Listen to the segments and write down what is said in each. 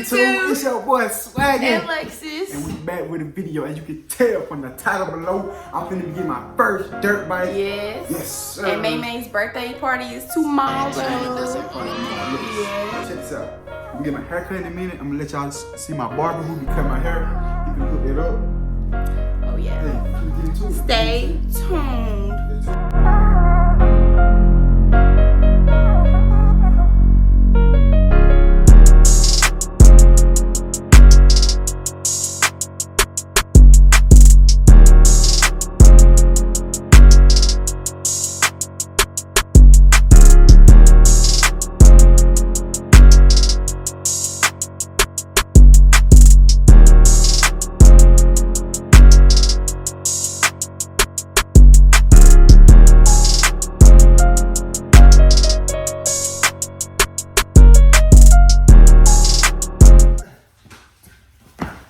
YouTube. It's your boy Swaggy and Lexus. And we back with a video. As you can tell from the title below, I'm finna be getting my first dirt bike. Yes. Yes, sir. And May's birthday party is tomorrow. Yes. Check this out. I'm gonna get my hair cut in a minute. I'm gonna let y'all see my barber who can cut my hair. You can hook it up. Oh yeah. Hey, get into it. Stay tuned.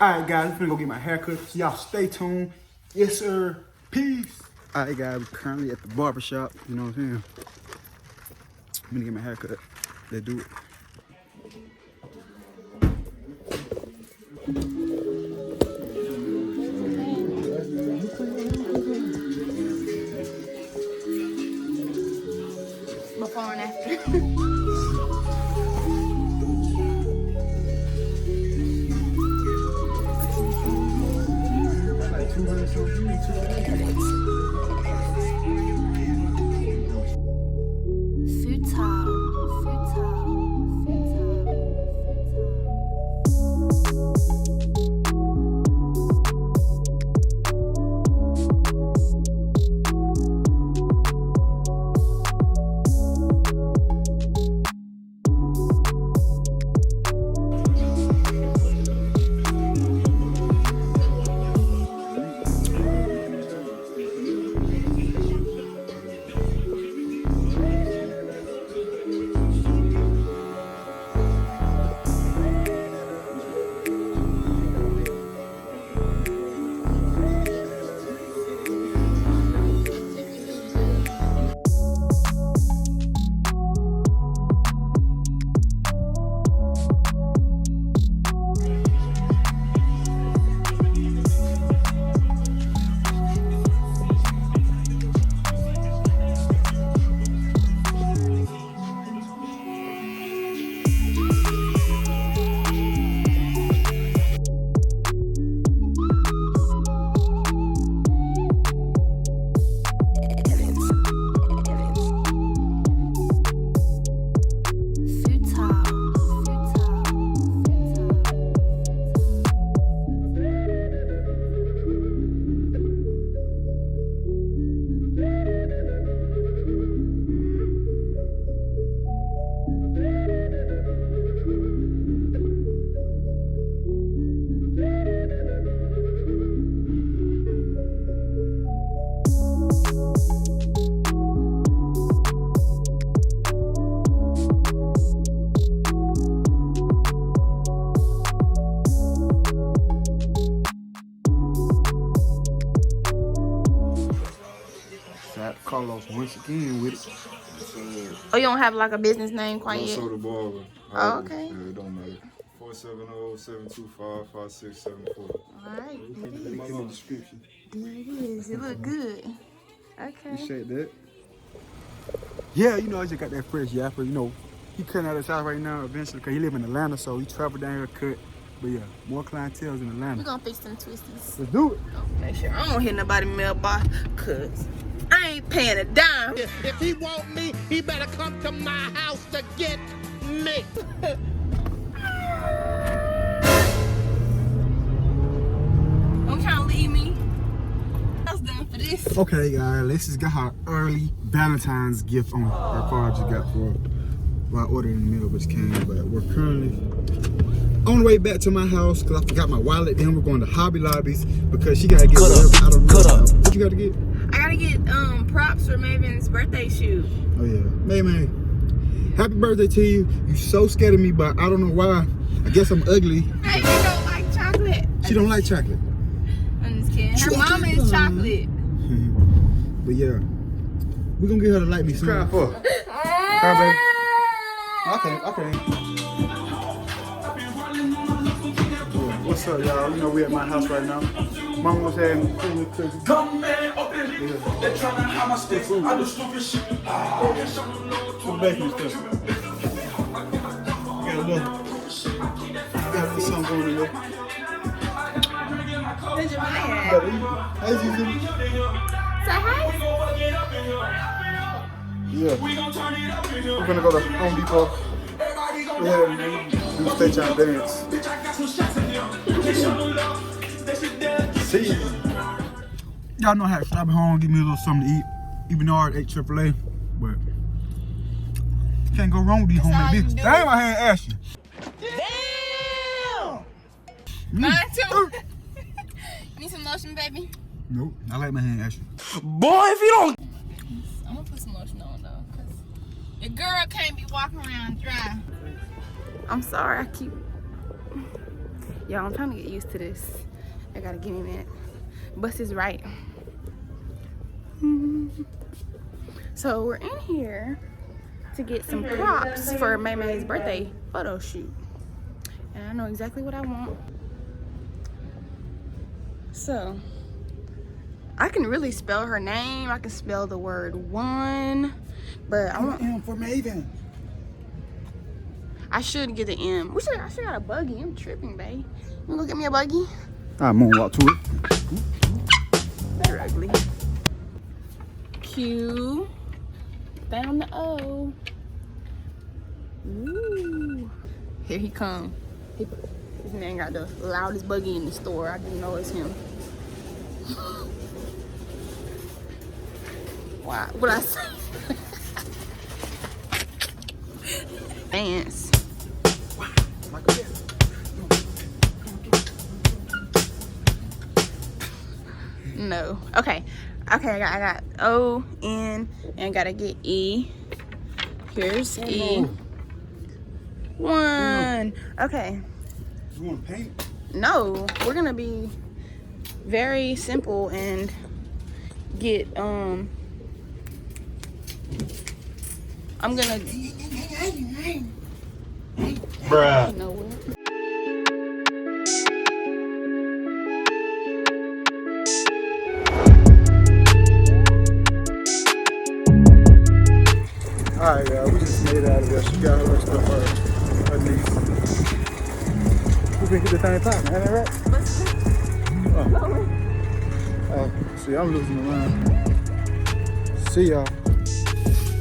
Alright guys, I'm finna go get my haircut. So y'all stay tuned. Yes sir. Peace. Alright guys, we're currently at the barbershop. You know what I'm saying? I'm gonna get my haircut. Let's do it. Before and after. Carlos once again with it. Oh, you don't have like a business name quite yet? The barber. Oh, okay. Yeah, it don't matter. 470-725-5674. Alright. Look in the description. There it is. It look good. Okay. Appreciate that. Yeah, you know, I just got that fresh yapper. You know, he cutting out his house right now eventually because he live in Atlanta, so he traveled down here to cut. But yeah, more clientele in Atlanta. We're gonna fix them twisties. Let's do it. Make sure I don't hit nobody mailbox, cause I ain't paying a dime. If he want me, he better come to my house to get me. Don't try to leave me. I was done for this. Okay, guys, let's just got her early Valentine's gift on her card. Just got for I ordered in the middle, which came. But we're currently on the way back to my house because I forgot my wallet. Then we're going to Hobby Lobbies because she gotta get whatever. I don't know. What you gotta get? I gotta get props for Maven's birthday shoot. Oh yeah, May. Happy birthday to you. You so scared of me, but I don't know why. I guess I'm ugly. Hey, you don't like chocolate. She don't like chocolate. I'm just kidding. Her mama is chocolate. But yeah, we're gonna get her to like me soon. Cry for. Cry, baby. Okay. What's up, y'all? You know we at my house right now. Mama was having cookies. Come man, up in here. They're trying to have my sticks. I do stupid shit. Some bacon stuff. Got a little something going in there. Where's your man? Gotta eat. How's you doing? Say hi. Yeah. We're gonna go to Home Depot. Yeah, man. Do stage on dance. See ya. Y'all know how to stop at home, give me a little something to eat. Even though I ate AAA, but can't go wrong with these homemade bitches. Damn, I had Ashley. Damn! Mine too. Need some lotion, baby? Nope, I like my hand Ashley. Boy, if you don't. I'm gonna put some lotion on though, cause your girl can't be walking around dry. I'm sorry, I keep. Y'all, I'm trying to get used to this. I gotta give me a minute. Bus is right. So we're in here to get some props for May May's birthday photo shoot. And I know exactly what I want. So, I can really spell her name. I can spell the word one. But I want M for Maven. I should get an M. I should got a buggy. I'm tripping, babe. You wanna go get me a buggy? I'm gonna walk to it. They're ugly. Q. Found the O. Ooh. Here he come. This man got the loudest buggy in the store. I didn't know it's him. Wow. What I say? Dance. No. Okay. I got O, N, and gotta get E. Here's E. One. Okay. You want to paint? No, we're gonna be very simple and get I'm gonna Bruh. nowhere. Alright, y'all, we just made it out of there. She got her stuff her niece. We can get the thing popping, ain't that right? Oh, see, I'm losing my mind. See y'all.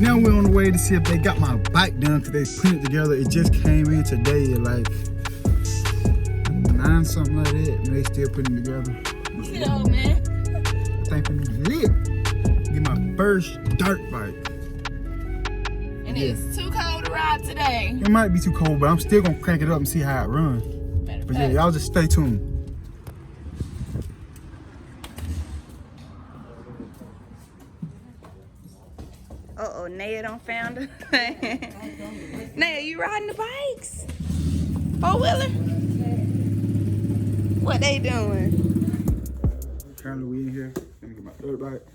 Now we're on the way to see if they got my bike done because they put it together. It just came in today at like 9 something like that, and they still putting it together. See the old man. I think I'm lit. Get my first dirt bike. And it's too cold to ride today. It might be too cold, but I'm still gonna crank it up and see how it runs. But yeah, y'all just stay tuned. Uh-oh, Naya don't found her. Naya, you riding the bikes? Four-wheeler? What they doing? Currently we in here. Let me get my dirt bike.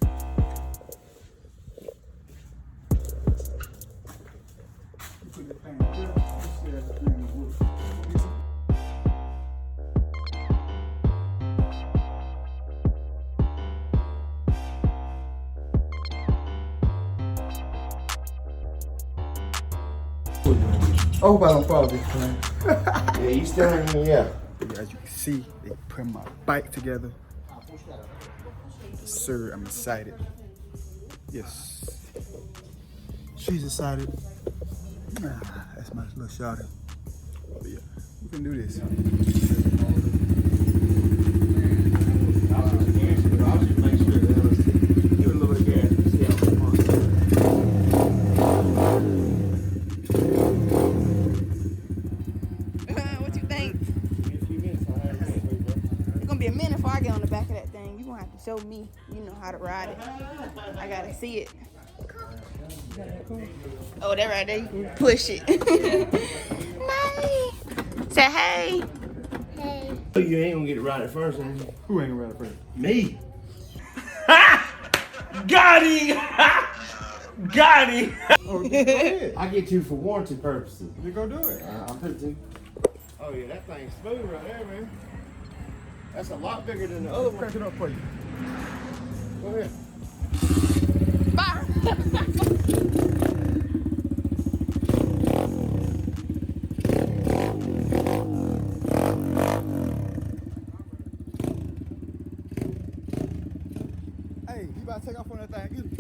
I hope I don't fall this time. Yeah, you still in here. As you can see, they put my bike together. Sir, I'm excited. Yes. She's excited. That's my little shawty. But yeah, we can do this. Give it a little bit of gas. See how it responds. What you think? It's gonna be a minute before I get on the back of that thing. You're gonna have to show me, you know how to ride it. I gotta see it. Oh, that right there, you can push it. Nay. Say hey. Hey. You ain't gonna get it right at first, ain't you? Who ain't around first? Me. Got him! Got him! Oh, go ahead. I get 2 for warranty purposes. You go do it. I'll put it to. Oh yeah, that thing's smooth right there, man. That's a lot bigger than the other one. Crack it up for you. Go ahead. Bye. Hey, you about to take off on that thing? Get it.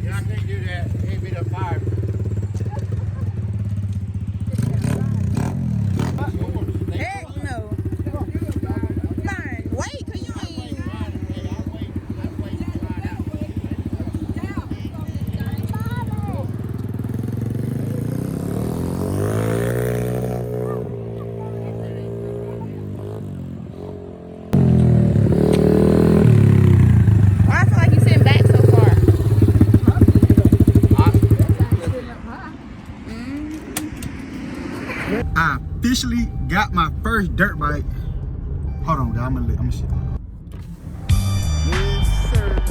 Yeah, I can't do that. Can't be the fire. Heck no. Fine. Wait, cause you ain't. Why I feel like you sitting back so far? I officially got my first dirt bike. Hold on, guys. I'm gonna shit. Yes, sir.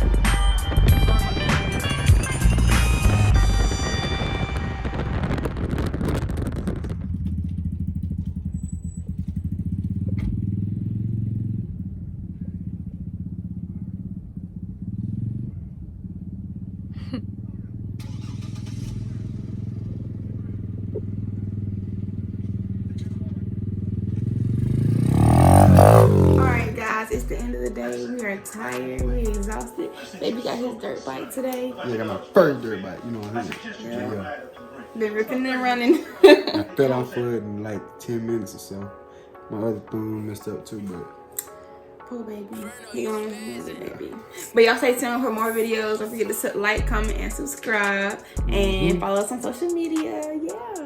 Alright guys, it's the end of the day. We are tired, we're exhausted. Baby got his dirt bike today. Yeah, I got my first dirt bike. You know what I mean? Yeah. Been ripping and running. I fell off of it in like 10 minutes or so. My other thumb messed up too, but Poor baby. He on his baby. But y'all stay tuned for more videos. Don't forget to like, comment, and subscribe. And follow us on social media. Yeah.